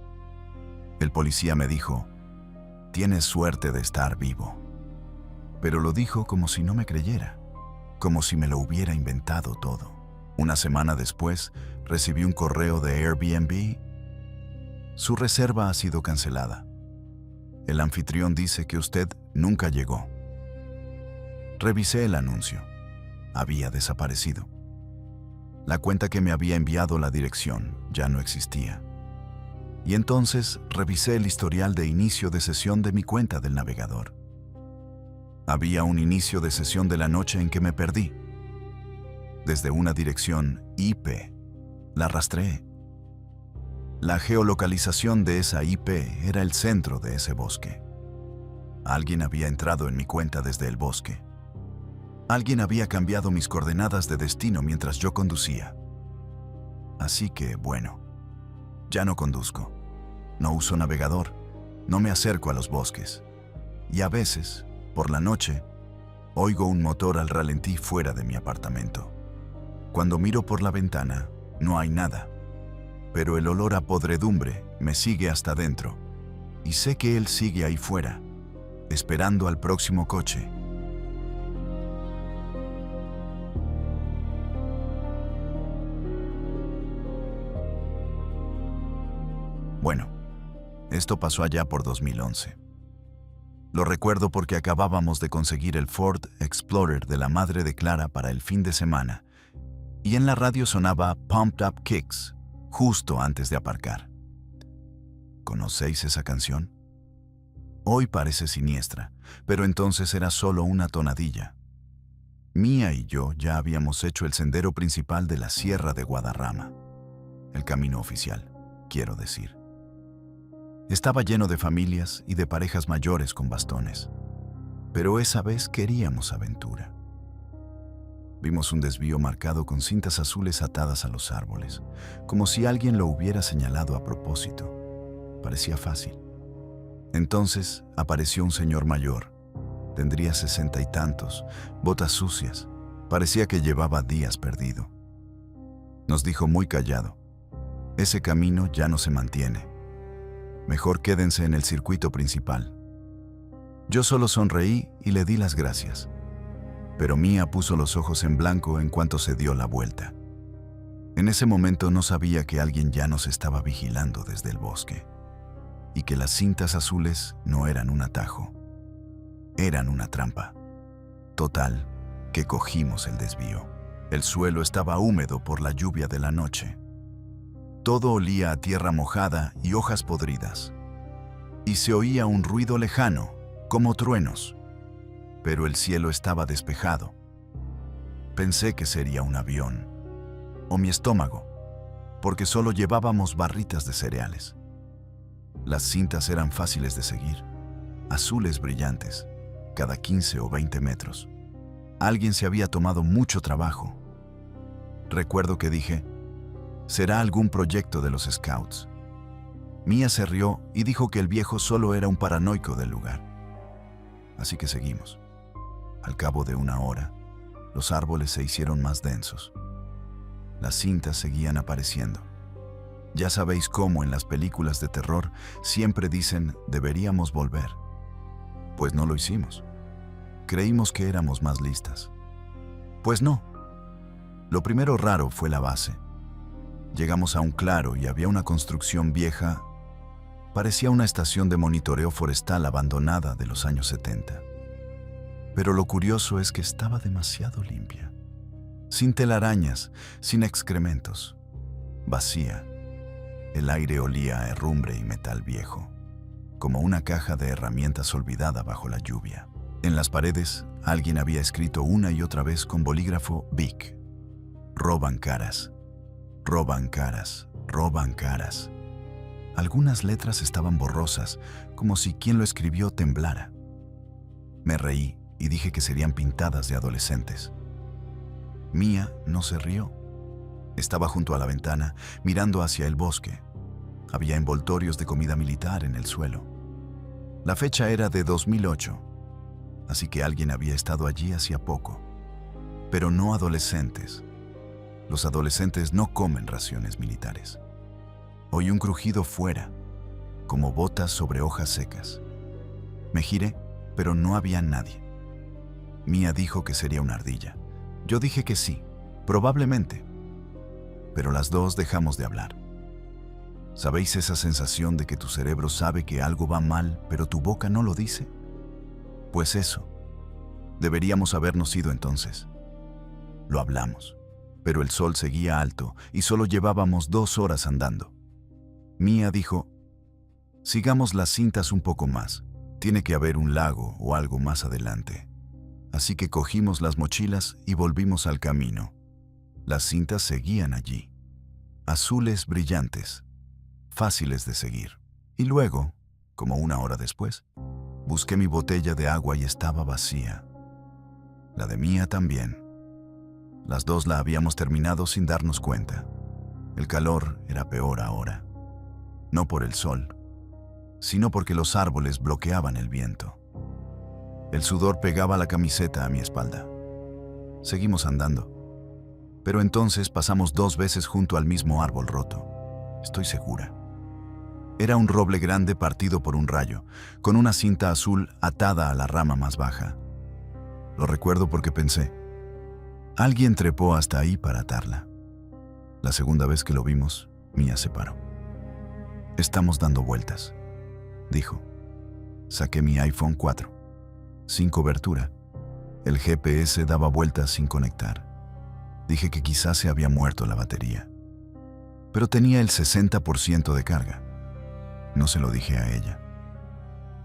El policía me dijo, «Tienes suerte de estar vivo». Pero lo dijo como si no me creyera, como si me lo hubiera inventado todo. Una semana después, recibí un correo de Airbnb. Su reserva ha sido cancelada. El anfitrión dice que usted nunca llegó. Revisé el anuncio. Había desaparecido. La cuenta que me había enviado la dirección ya no existía. Y entonces revisé el historial de inicio de sesión de mi cuenta del navegador. Había un inicio de sesión de la noche en que me perdí. Desde una dirección IP, la rastreé. La geolocalización de esa IP era el centro de ese bosque. Alguien había entrado en mi cuenta desde el bosque. Alguien había cambiado mis coordenadas de destino mientras yo conducía. Así que, bueno, ya no conduzco. No uso navegador. No me acerco a los bosques. Y a veces, por la noche, oigo un motor al ralentí fuera de mi apartamento. Cuando miro por la ventana, no hay nada. Pero el olor a podredumbre me sigue hasta dentro. Y sé que él sigue ahí fuera, esperando al próximo coche. Bueno, esto pasó allá por 2011. Lo recuerdo porque acabábamos de conseguir el Ford Explorer de la madre de Clara para el fin de semana, y en la radio sonaba Pumped Up Kicks, justo antes de aparcar. ¿Conocéis esa canción? Hoy parece siniestra, pero entonces era solo una tonadilla. Mía y yo ya habíamos hecho el sendero principal de la Sierra de Guadarrama. El camino oficial, quiero decir. Estaba lleno de familias y de parejas mayores con bastones. Pero esa vez queríamos aventura. Vimos un desvío marcado con cintas azules atadas a los árboles, como si alguien lo hubiera señalado a propósito. Parecía fácil. Entonces apareció un señor mayor. Tendría 60 y tantos, botas sucias. Parecía que llevaba días perdido. Nos dijo muy callado, «Ese camino ya no se mantiene. Mejor quédense en el circuito principal». Yo solo sonreí y le di las gracias. Pero Mía puso los ojos en blanco en cuanto se dio la vuelta. En ese momento no sabía que alguien ya nos estaba vigilando desde el bosque. Y que las cintas azules no eran un atajo. Eran una trampa. Total, que cogimos el desvío. El suelo estaba húmedo por la lluvia de la noche. Todo olía a tierra mojada y hojas podridas. Y se oía un ruido lejano, como truenos. Pero el cielo estaba despejado. Pensé que sería un avión. O mi estómago, porque solo llevábamos barritas de cereales. Las cintas eran fáciles de seguir, azules brillantes, cada 15 o 20 metros. Alguien se había tomado mucho trabajo. Recuerdo que dije, Será algún proyecto de los Scouts. Mia se rió y dijo que el viejo solo era un paranoico del lugar. Así que seguimos. Al cabo de una hora, los árboles se hicieron más densos. Las cintas seguían apareciendo. Ya sabéis cómo en las películas de terror siempre dicen deberíamos volver. Pues no lo hicimos. Creímos que éramos más listas. Pues no. Lo primero raro fue la base. Llegamos a un claro y había una construcción vieja. Parecía una estación de monitoreo forestal abandonada de los años 70. Pero lo curioso es que estaba demasiado limpia. Sin telarañas, sin excrementos. Vacía. El aire olía a herrumbre y metal viejo, como una caja de herramientas olvidada bajo la lluvia. En las paredes, alguien había escrito una y otra vez con bolígrafo Bic: roban caras, roban caras, roban caras. Algunas letras estaban borrosas, como si quien lo escribió temblara. Me reí y dije que serían pintadas de adolescentes. Mia no se rió. Estaba junto a la ventana, mirando hacia el bosque. Había envoltorios de comida militar en el suelo. La fecha era de 2008, así que alguien había estado allí hacía poco. Pero no adolescentes. Los adolescentes no comen raciones militares. Oí un crujido fuera, como botas sobre hojas secas. Me giré, pero no había nadie. Mia dijo que sería una ardilla. Yo dije que sí, probablemente. Pero las dos dejamos de hablar. ¿Sabéis esa sensación de que tu cerebro sabe que algo va mal, pero tu boca no lo dice? Pues eso. Deberíamos habernos ido entonces. Lo hablamos, pero el sol seguía alto y solo llevábamos 2 horas andando. Mia dijo: sigamos las cintas un poco más. Tiene que haber un lago o algo más adelante. Así que cogimos las mochilas y volvimos al camino. Las cintas seguían allí, azules brillantes, fáciles de seguir. Y luego, como 1 hora después, busqué mi botella de agua y estaba vacía. La de Mia también. Las dos la habíamos terminado sin darnos cuenta. El calor era peor ahora. No por el sol, sino porque los árboles bloqueaban el viento. El sudor pegaba la camiseta a mi espalda. Seguimos andando. Pero entonces pasamos 2 veces junto al mismo árbol roto. Estoy segura. Era un roble grande partido por un rayo, con una cinta azul atada a la rama más baja. Lo recuerdo porque pensé: alguien trepó hasta ahí para atarla. La segunda vez que lo vimos, Mia se paró. Estamos dando vueltas, dijo. Saqué mi iPhone 4. Sin cobertura. El GPS daba vueltas sin conectar. Dije que quizás se había muerto la batería. Pero tenía el 60% de carga. No se lo dije a ella.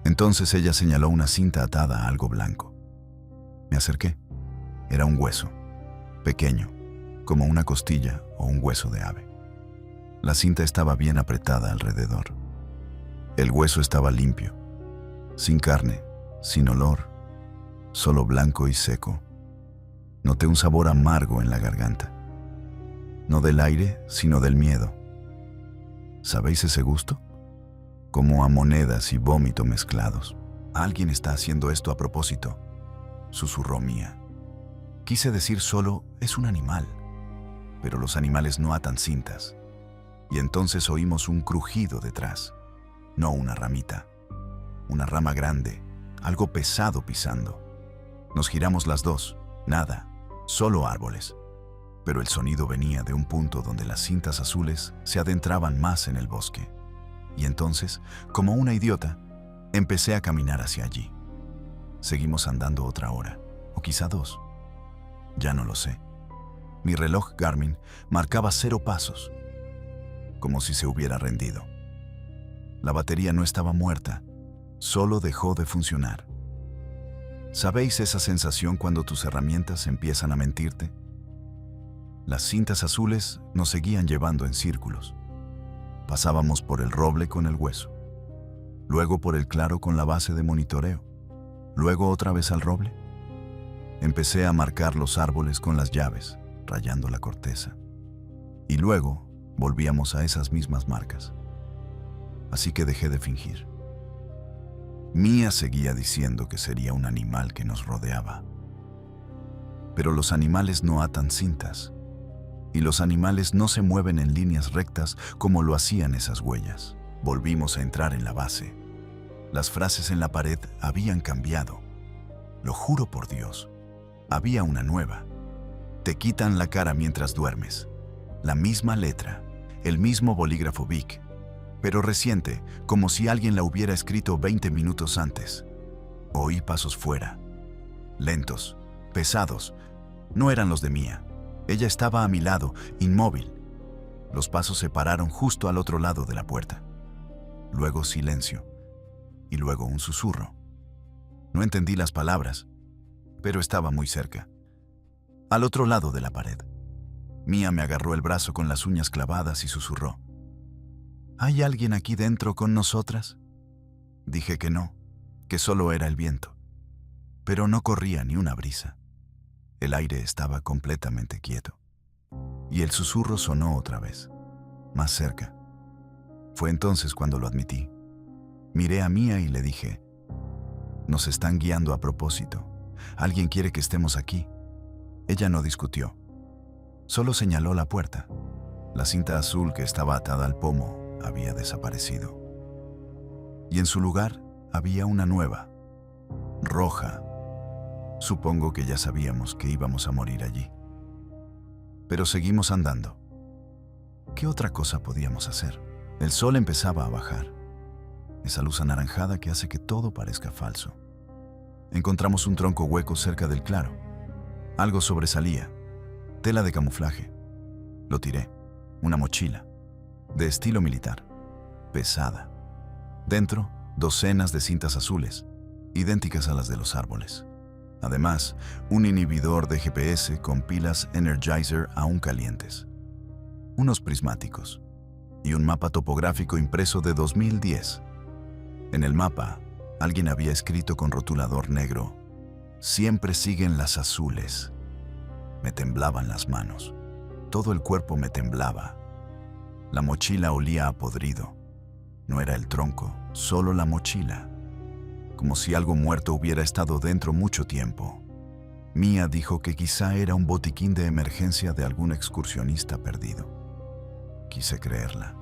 Entonces ella señaló una cinta atada a algo blanco. Me acerqué. Era un hueso, pequeño, como una costilla o un hueso de ave. La cinta estaba bien apretada alrededor. El hueso estaba limpio, sin carne, sin olor, solo blanco y seco. Noté un sabor amargo en la garganta. No del aire, sino del miedo. ¿Sabéis ese gusto? Como a monedas y vómito mezclados. Alguien está haciendo esto a propósito, susurró Mia. Quise decir solo, es un animal. Pero los animales no atan cintas. Y entonces oímos un crujido detrás. No una ramita. Una rama grande, algo pesado pisando. Nos giramos las dos. Nada. Solo árboles. Pero el sonido venía de un punto donde las cintas azules se adentraban más en el bosque. Y entonces, como una idiota, empecé a caminar hacia allí. Seguimos andando otra hora, o quizá 2. Ya no lo sé. Mi reloj Garmin marcaba 0 pasos, como si se hubiera rendido. La batería no estaba muerta, solo dejó de funcionar. ¿Sabéis esa sensación cuando tus herramientas empiezan a mentirte? Las cintas azules nos seguían llevando en círculos. Pasábamos por el roble con el hueso, luego por el claro con la base de monitoreo, luego otra vez al roble. Empecé a marcar los árboles con las llaves, rayando la corteza. Y luego, Volvíamos a esas mismas marcas. Así que dejé de fingir. Mía seguía diciendo que sería un animal que nos rodeaba. Pero los animales no atan cintas, y los animales no se mueven en líneas rectas como lo hacían esas huellas. Volvimos a entrar en la base. Las frases en la pared habían cambiado. Lo juro por Dios. Había una nueva. Te quitan la cara mientras duermes. La misma letra, el mismo bolígrafo Bic, pero reciente, como si alguien la hubiera escrito 20 minutos antes. Oí pasos fuera. Lentos, pesados. No eran los de Mía. Ella estaba a mi lado, inmóvil. Los pasos se pararon justo al otro lado de la puerta. Luego silencio. Y luego un susurro. No entendí las palabras, pero estaba muy cerca. Al otro lado de la pared. Mía me agarró el brazo con las uñas clavadas y susurró. ¿Hay alguien aquí dentro con nosotras? Dije que no, que solo era el viento. Pero no corría ni una brisa. El aire estaba completamente quieto. Y el susurro sonó otra vez, más cerca. Fue entonces cuando lo admití. Miré a Mía y le dije, nos están guiando a propósito. Alguien quiere que estemos aquí. Ella no discutió. Solo señaló la puerta. La cinta azul que estaba atada al pomo había desaparecido. Y en su lugar había una nueva, roja. Supongo que ya sabíamos que íbamos a morir allí. Pero seguimos andando. ¿Qué otra cosa podíamos hacer? El sol empezaba a bajar. Esa luz anaranjada que hace que todo parezca falso. Encontramos un tronco hueco cerca del claro. Algo sobresalía. Tela de camuflaje. Lo tiré. Una mochila. De estilo militar. Pesada. Dentro, docenas de cintas azules, idénticas a las de los árboles. Además, un inhibidor de GPS con pilas Energizer aún calientes. Unos prismáticos. Y un mapa topográfico impreso de 2010. En el mapa, alguien había escrito con rotulador negro: siempre siguen las azules. Me temblaban las manos. Todo el cuerpo me temblaba. La mochila olía a podrido. No era el tronco, solo la mochila. Como si algo muerto hubiera estado dentro mucho tiempo. Mía dijo que quizá era un botiquín de emergencia de algún excursionista perdido. Quise creerla.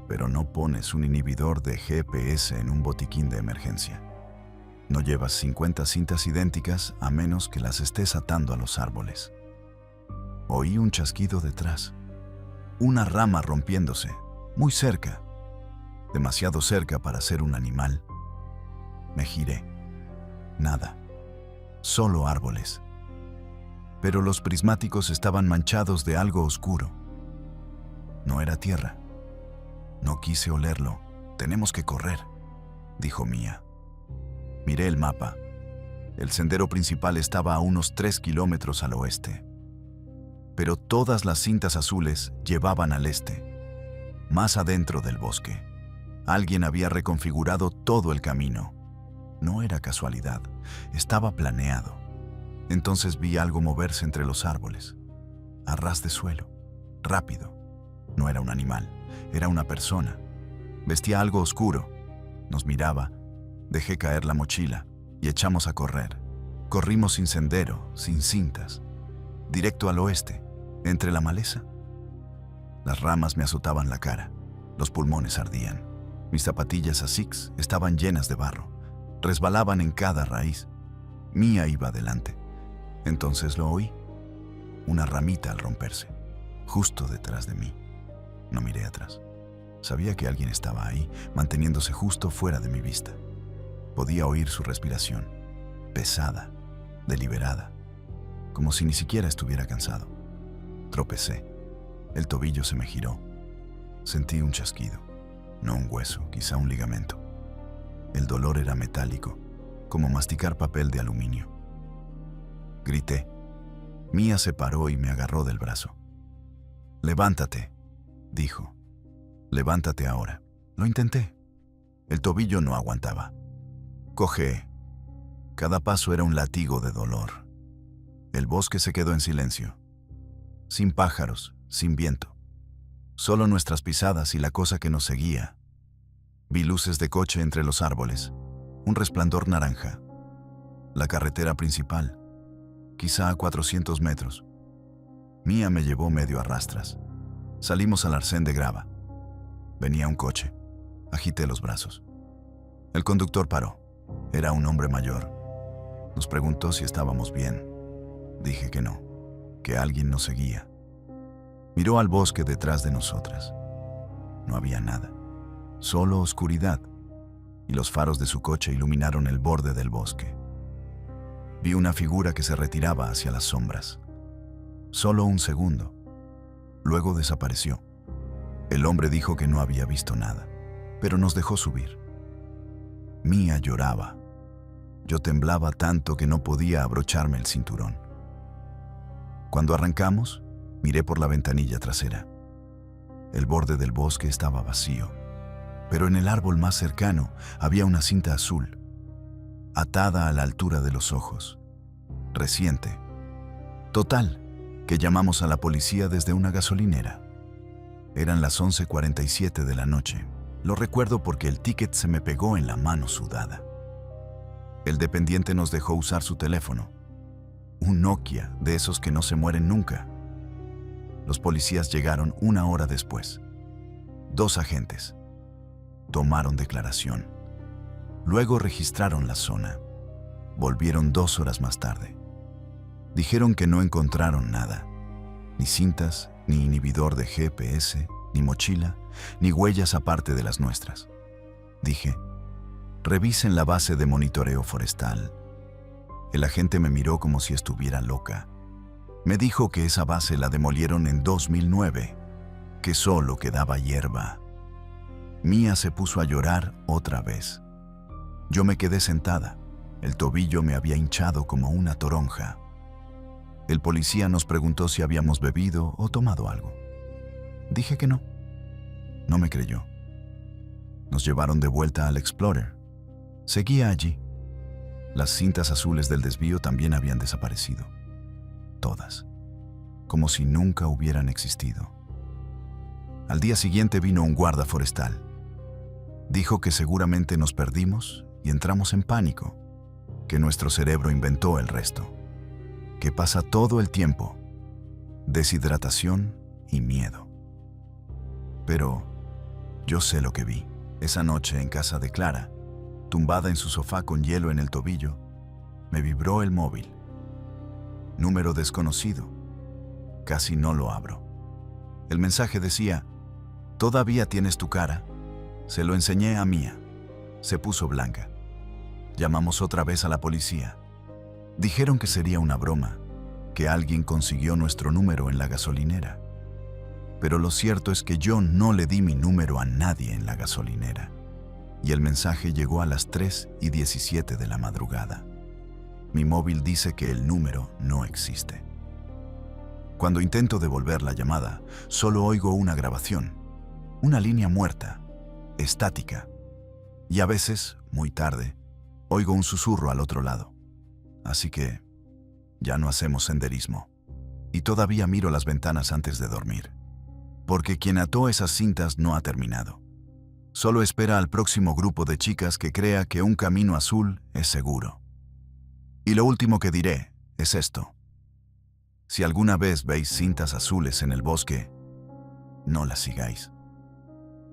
Pero no pones un inhibidor de GPS en un botiquín de emergencia. No llevas 50 cintas idénticas a menos que las estés atando a los árboles. Oí un chasquido detrás. Una rama rompiéndose, muy cerca. Demasiado cerca para ser un animal. Me giré. Nada. Solo árboles. Pero los prismáticos estaban manchados de algo oscuro. No era tierra. No quise olerlo. Tenemos que correr, dijo Mía. Miré el mapa. El sendero principal estaba a unos 3 kilómetros al oeste. Pero todas las cintas azules llevaban al este, más adentro del bosque. Alguien había reconfigurado todo el camino. No era casualidad, estaba planeado. Entonces vi algo moverse entre los árboles, a ras de suelo, rápido. No era un animal, era una persona. Vestía algo oscuro, nos miraba. Dejé caer la mochila y echamos a correr. Corrimos sin sendero, sin cintas, directo al oeste, entre la maleza. Las ramas me azotaban la cara, los pulmones ardían. Mis zapatillas Asics estaban llenas de barro, resbalaban en cada raíz. Mía iba adelante. Entonces lo oí, una ramita al romperse, justo detrás de mí. No miré atrás. Sabía que alguien estaba ahí, manteniéndose justo fuera de mi vista. Podía oír su respiración, pesada, deliberada, como si ni siquiera estuviera cansado. Tropecé. El tobillo se me giró. Sentí un chasquido. No un hueso, quizá un ligamento. El dolor era metálico, como masticar papel de aluminio. Grité. Mía se paró y me agarró del brazo. «Levántate», dijo. «Levántate ahora». Lo intenté. El tobillo no aguantaba. Cojeé. Cada paso era un látigo de dolor. El bosque se quedó en silencio. Sin pájaros, sin viento. Solo nuestras pisadas y la cosa que nos seguía. Vi luces de coche entre los árboles, un resplandor naranja. La carretera principal, quizá a 400 metros. Mía me llevó medio a rastras. Salimos al arcén de grava. Venía un coche. Agité los brazos. El conductor paró. Era un hombre mayor. Nos preguntó si estábamos bien. Dije que no, que alguien nos seguía. Miró al bosque detrás de nosotras. No había nada, solo oscuridad, y los faros de su coche iluminaron el borde del bosque. Vi una figura que se retiraba hacia las sombras. Solo un segundo. Luego desapareció. El hombre dijo que no había visto nada, pero nos dejó subir. Mía lloraba. Yo temblaba tanto que no podía abrocharme el cinturón. Cuando arrancamos, miré por la ventanilla trasera. El borde del bosque estaba vacío, pero en el árbol más cercano había una cinta azul, atada a la altura de los ojos. Reciente. Total, que llamamos a la policía desde una gasolinera. Eran las 11:47 de la noche. Lo recuerdo porque el ticket se me pegó en la mano sudada. El dependiente nos dejó usar su teléfono. Un Nokia de esos que no se mueren nunca. Los policías llegaron 1 hora después. 2 agentes. Tomaron declaración. Luego registraron la zona. Volvieron 2 horas más tarde. Dijeron que no encontraron nada. Ni cintas, ni inhibidor de GPS, ni mochila, ni huellas aparte de las nuestras. Dije, revisen la base de monitoreo forestal. El agente me miró como si estuviera loca. Me dijo que esa base la demolieron en 2009, que solo quedaba hierba. Mía se puso a llorar otra vez. Yo me quedé sentada. El tobillo me había hinchado como una toronja. El policía nos preguntó si habíamos bebido o tomado algo. Dije que no. No me creyó. Nos llevaron de vuelta al Explorer. Seguía allí. Las cintas azules del desvío también habían desaparecido. Todas. Como si nunca hubieran existido. Al día siguiente vino un guarda forestal. Dijo que seguramente nos perdimos y entramos en pánico, que nuestro cerebro inventó el resto, que pasa todo el tiempo, deshidratación y miedo. Pero yo sé lo que vi. Esa noche en casa de Clara, tumbada en su sofá con hielo en el tobillo, me vibró el móvil. Número desconocido. Casi no lo abro. El mensaje decía, ¿todavía tienes tu cara? Se lo enseñé a Mía. Se puso blanca. Llamamos otra vez a la policía. Dijeron que sería una broma, que alguien consiguió nuestro número en la gasolinera. Pero lo cierto es que yo no le di mi número a nadie en la gasolinera. Y el mensaje llegó a las 3:17 de la madrugada. Mi móvil dice que el número no existe. Cuando intento devolver la llamada, solo oigo una grabación, una línea muerta, estática. Y a veces, muy tarde, oigo un susurro al otro lado. Así que ya no hacemos senderismo. Y todavía miro las ventanas antes de dormir. Porque quien ató esas cintas no ha terminado. Solo espera al próximo grupo de chicas que crea que un camino azul es seguro. Y lo último que diré es esto. Si alguna vez veis cintas azules en el bosque, no las sigáis.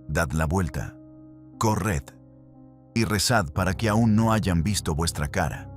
Dad la vuelta, corred y rezad para que aún no hayan visto vuestra cara.